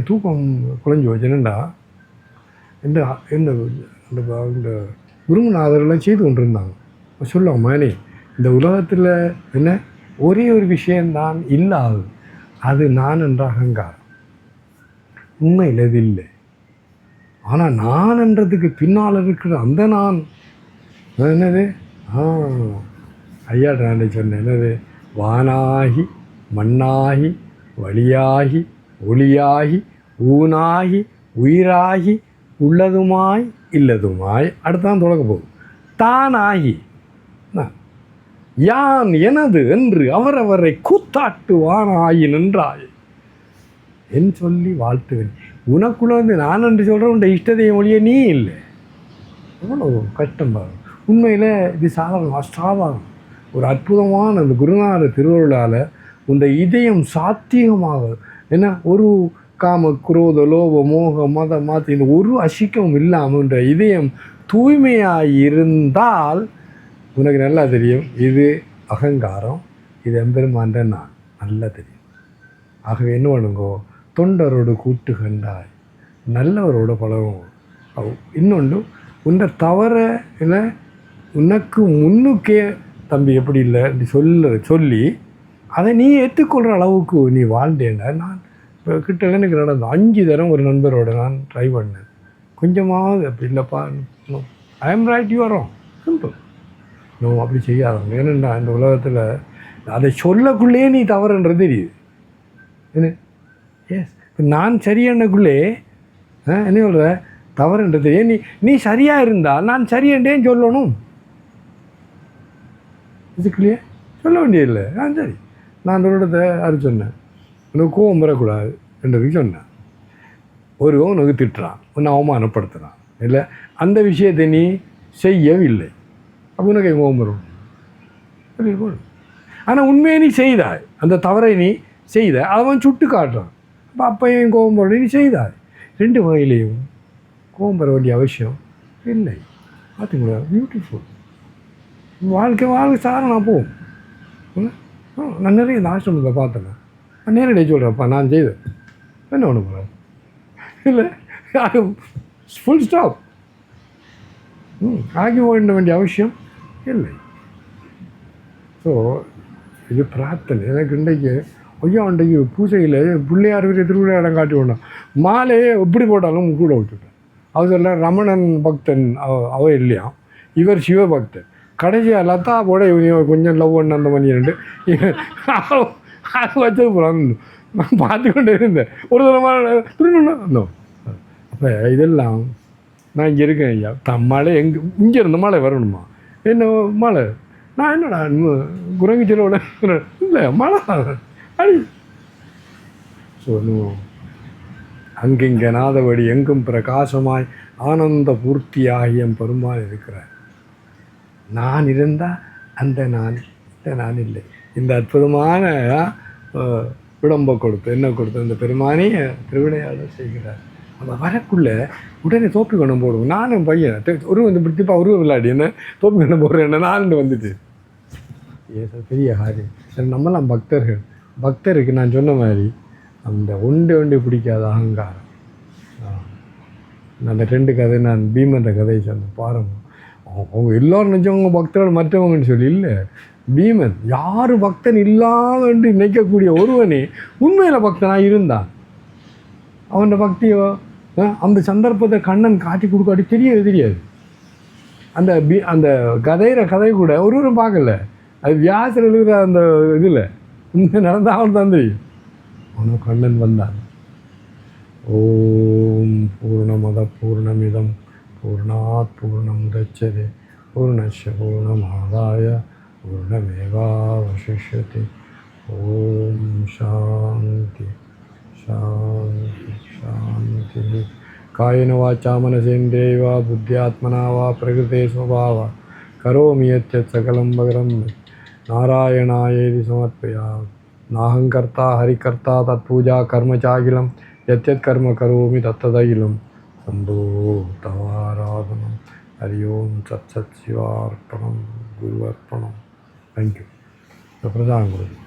தூக்கம் குழஞ்சி வச்சுனேன்டா இந்த இந்த இந்த குருநாதரெல்லாம் செய்து கொண்டு இருந்தாங்க. சொல்லுவாங்க, மகனே இந்த உலகத்தில் என்ன ஒரே ஒரு விஷயந்தான் இல்லாது, அது நான் என்ற அகங்காரம். உண்மையில் இது இல்லை. ஆனால் நான் என்றதுக்கு பின்னால் இருக்கிற அந்த நான் என்னது ஐயா நான் சொன்னேன், என்னது வானாகி மண்ணாகி வழியாகி ஒளியாகி ஊனாகி உயிராகி உள்ளதுமாய் இல்லதுமாய் அடுத்தான் தொடங்க போகுது. தானாகி யான் எனது என்று அவரவரை கூத்தாட்டுவானாகி நின்றாய் என் சொல்லி வாழ்த்துவேன். உனக்குள்ள வந்து நான் என்று சொல்கிறேன், உன் இஷ்டத்தையும் மொழியே நீ இல்லை. எவ்வளோ கஷ்டம் பாருங்க. உண்மையில் இது சாதாரணம், அசாதாரணம். ஒரு அற்புதமான அந்த குருநாத திருவருளால் உந்த இதயம் சாத்தியமாக என்ன ஒரு காம குரோத லோப மோக மத மாற்ற இந்த ஒரு அசிக்கமும் இல்லாமல் இந்த இதயம் தூய்மையாக இருந்தால் உனக்கு நல்லா தெரியும் இது அகங்காரம், இது எம்பெருமான் நான் நல்லா தெரியும். ஆகவே என்ன பண்ணுங்கோ, தொண்டரோடு கூட்டு கண்டாய் நல்லவரோட பழகும். இன்னொன்று உன்னை தவற இல்லை உனக்கு முன்னுக்கே தம்பி எப்படி இல்லை சொல்லி அதை நீ ஏற்றுக்கொள்கிற அளவுக்கு நீ வாழ்ந்தேன்டா. நான் இப்போ கிட்ட எனக்கு நடந்தது 5 தரம் ஒரு நண்பரோட நான் ட்ரை பண்ணேன். கொஞ்சமாவது அப்படி இல்லைப்பா, I am right, you are wrong, simple. No, அப்படி செய்யாதவங்க. ஏன்னா இந்த உலகத்தில் அதை சொல்லக்குள்ளே நீ தவறுன்றது தெரியுது. என்ன எஸ் இப்போ நான் சரியன்னக்குள்ளே என்ன சொல்கிற தவறுன்றது தெரியும். நீ சரியாக இருந்தால் நான் சரியன்றேன்னு சொல்லணும். இதுக்குள்ளேயே சொல்ல வேண்டியதில்லை. சரி, நான் ஒரு இடத்தை அது சொன்னேன், உனக்கு கோவம் வரக்கூடாது என்றதுக்கு சொன்னேன். ஒருவன் உனக்கு திட்டுறான், உன்னை அவமானப்படுத்துகிறான், இல்லை அந்த விஷயத்தை நீ செய்யவில்லை, அப்போ உனக்கு கோபம் வரும். ஆனால் உண்மையை நீ செய்தாய், அந்த தவறை நீ செய்த, அவன் சுட்டு காட்டுறான், அப்போ அப்பையும் கோபம் வர நீ செய்தாய். 2 வகையிலையும் கோபம் வர வேண்டிய அவசியம் இல்லை. பார்த்துங்களா, பியூட்டிஃபுல் வாழ்க்கை சார நான் போவோம். நான் நிறைய இந்த ஆசிரமத்தில் பார்த்தேன். நான் நேரடியாக சொல்கிறேன்ப்பா நான் செய்தேன், என்ன ஒன்று போகிறேன் இல்லை, ஃபுல் ஸ்டாப். ஆகி ஓட வேண்டிய அவசியம் இல்லை. ஸோ இது பிரார்த்தனை. எனக்கு இன்றைக்கு இன்றைக்கு பூஜையில் பிள்ளையார் வீட்டு திருவிளையாடம் காட்டி விடணும். மாலையே எப்படி போட்டாலும் கூட விட்டுட்டேன். அவர் சொல்ல ரமணன் பக்தன் அவ இல்லையா, இவர் சிவபக்தன். கடைசியாக லதா போட கொஞ்சம் லவ் பண்ண அந்த பண்ணிட்டு அது வச்சது போகிறான். நான் பார்த்து கொண்டே இருந்தேன். ஒரு தரமான திருநோ. அப்போ இதெல்லாம் நான் இங்கே இருக்கேன் ஐயா, மழை இங்கே இருந்த மழை வரணுமா என்ன மழை, நான் என்னடா குரங்கு செலவோட இல்லை மழை அடி. ஸோ அங்கிங்க நாதவடி எங்கும் பிரகாசமாய் ஆனந்த பூர்த்தியாகிய பெருமாள் இருக்கிறார். நான் இருந்தால் அந்த நான் இல்லை. இந்த அற்புதமான விளம்ப கொடுத்து என்ன கொடுத்து அந்த பெருமானே திருவிளையாடல் செய்கிறார். நம்ம வரக்குள்ளே உடனே தோப்பி கணம் போடுவோம். நானும் பையன் ஒரு வந்து பிடிப்பா உருவம் விளையாடி என்ன தோப்பி கணம் போடுறேன் என்ன நான் வந்துட்டு சார் பெரிய ஹாரி. நம்மலாம் பக்தர்கள். பக்தருக்கு நான் சொன்ன மாதிரி அந்த ஒன்று பிடிக்காத அகங்காரம். அந்த 2 கதை நான் பீமன்ற கதையை சொன்னேன் பாருங்க. அவங்க எல்லோரும் நினச்சவங்க பக்தர்கள் மற்றவங்கன்னு சொல்லி இல்லை. பீமன் யார் பக்தன் இல்லாத என்று நினைக்கக்கூடிய ஒருவனே உண்மையில் பக்தனாக இருந்தான். அவன் பக்தியோ அந்த சந்தர்ப்பத்தை கண்ணன் காட்டி கொடுக்காட்டி தெரியாது. அந்த கதை கூட ஒருவரும் பார்க்கல. அது வியாசர் எழுதுகிற அந்த இதில் உண்மை நடந்தால் அவன் தான் தெரியும். அவனும் கண்ணன் வந்தான். ஓம் பூர்ணமத பூர்ணமிதம் பூர்ணாத் பூர்ணமுதச்யதே பூர்ணஸ்ய பூர்ணமாதாய பூர்ணமேவாவசிஷ்யதே. ஓம் சாந்தி சாந்தி சாந்தி. காயேன வாச்சா மனசேந்திரியைர்வா புத்தியாத்மனா வா பிரகிருதே ஸ்வபாவா கரோமி யத்யத் சகலம் பகரம் நாராயணாயேதி சமர்ப்பயாமி. நாஹங்கர்த்தா ஹரிகர்த்தா தத்பூஜா கர்ம சாகிலம் யத்யத் கர்ம கரோமி தத்ததைலம் சம்போ தவாராதனம். ஹரி ஓம் சத் சத் சிவார்ப்பணம் குருவர்ப்பணம். தேங்க்யூ. பிரதான குரு.